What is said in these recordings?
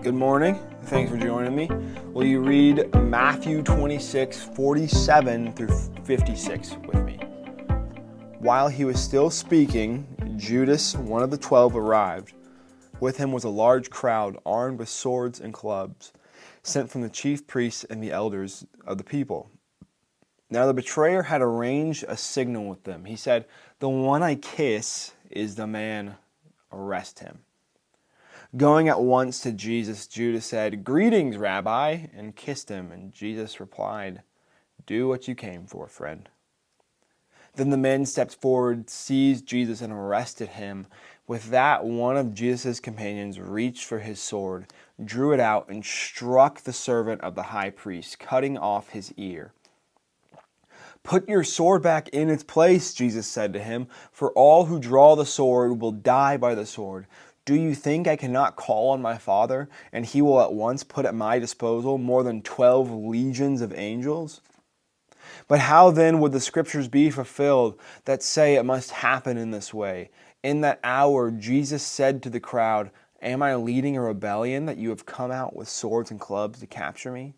Good morning. Thanks for joining me. Will you read Matthew 26:47 through 56 with me? While he was still speaking, Judas, one of the 12, arrived. With him was a large crowd armed with swords and clubs, sent from the chief priests and the elders of the people. Now the betrayer had arranged a signal with them. He said, "The one I kiss is the man. Arrest him." Going at once to Jesus, Judas said, "Greetings, Rabbi," and kissed him. And Jesus replied, "Do what you came for, friend." Then the men stepped forward, seized Jesus, and arrested him. With that, one of Jesus' companions reached for his sword, drew it out, and struck the servant of the high priest, cutting off his ear. "Put your sword back in its place," Jesus said to him, "for all who draw the sword will die by the sword. Do you think I cannot call on my Father, and he will at once put at my disposal more than 12 legions of angels? But how then would the scriptures be fulfilled that say it must happen in this way? In that hour, Jesus said to the crowd, 'Am I leading a rebellion that you have come out with swords and clubs to capture me?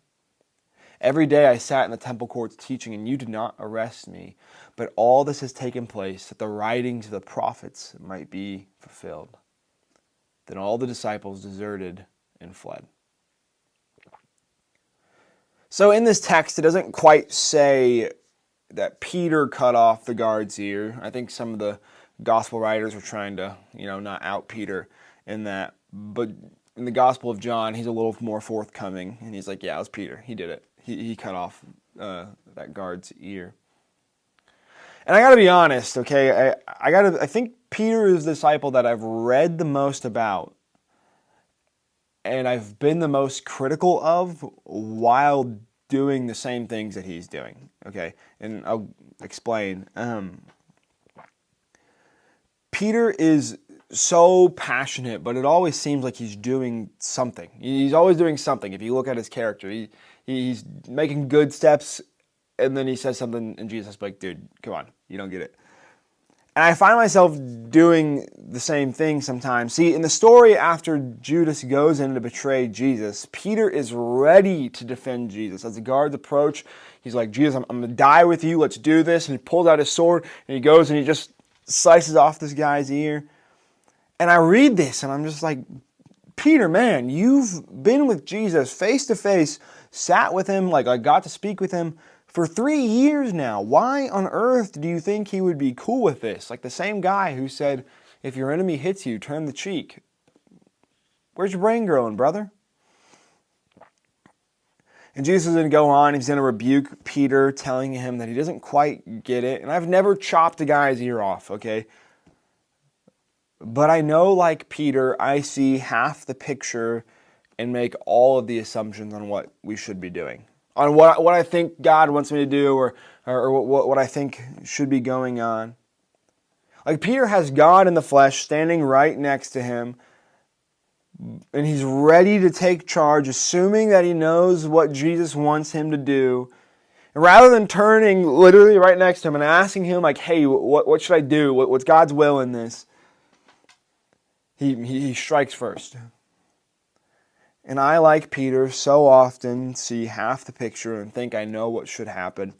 Every day I sat in the temple courts teaching, and you did not arrest me. But all this has taken place that the writings of the prophets might be fulfilled.' Then all the disciples deserted and fled." So in this text, it doesn't quite say that Peter cut off the guard's ear. I think some of the gospel writers were trying to, not out Peter in that. But in the Gospel of John, he's a little more forthcoming, and he's like, "Yeah, it was Peter. He did it. He cut off that guard's ear." And I got to be honest, okay? I think Peter is the disciple that I've read the most about, and I've been the most critical of while doing the same things that he's doing, okay? And I'll explain. Peter is so passionate, but it always seems like he's doing something. He's always doing something. If you look at his character, he's making good steps, and then he says something, and Jesus is like, "Dude, come on, you don't get it." And I find myself doing the same thing sometimes. See, in the story after Judas goes in to betray Jesus, Peter is ready to defend Jesus. As the guards approach, he's like, "Jesus, I'm going to die with you. Let's do this." And he pulls out his sword, and he goes and he just slices off this guy's ear. And I read this, and I'm just like, Peter, man, you've been with Jesus face to face, sat with him, like I got to speak with him for 3 years now. Why on earth do you think he would be cool with this? Like the same guy who said, "If your enemy hits you, turn the cheek." Where's your brain growing, brother? And Jesus is going to go on. He's going to rebuke Peter, telling him that he doesn't quite get it. And I've never chopped a guy's ear off, okay? But I know, like Peter, I see half the picture and make all of the assumptions on what we should be doing, on what I think God wants me to do, or what I think should be going on. Like Peter has God in the flesh standing right next to him, and he's ready to take charge, assuming that he knows what Jesus wants him to do. And rather than turning literally right next to him and asking him, like, "Hey, what should I do? What's God's will in this?" He strikes first. And I, like Peter, so often see half the picture and think I know what should happen,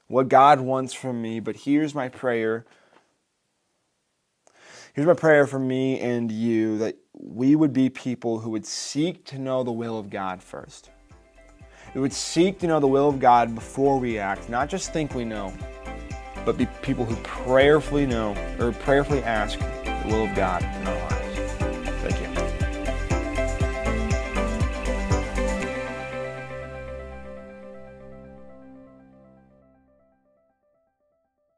what God wants from me. But here's my prayer. Here's my prayer for me and you, that we would be people who would seek to know the will of God first. We would seek to know the will of God before we act, not just think we know, but be people who prayerfully know, or prayerfully ask the will of God in our lives.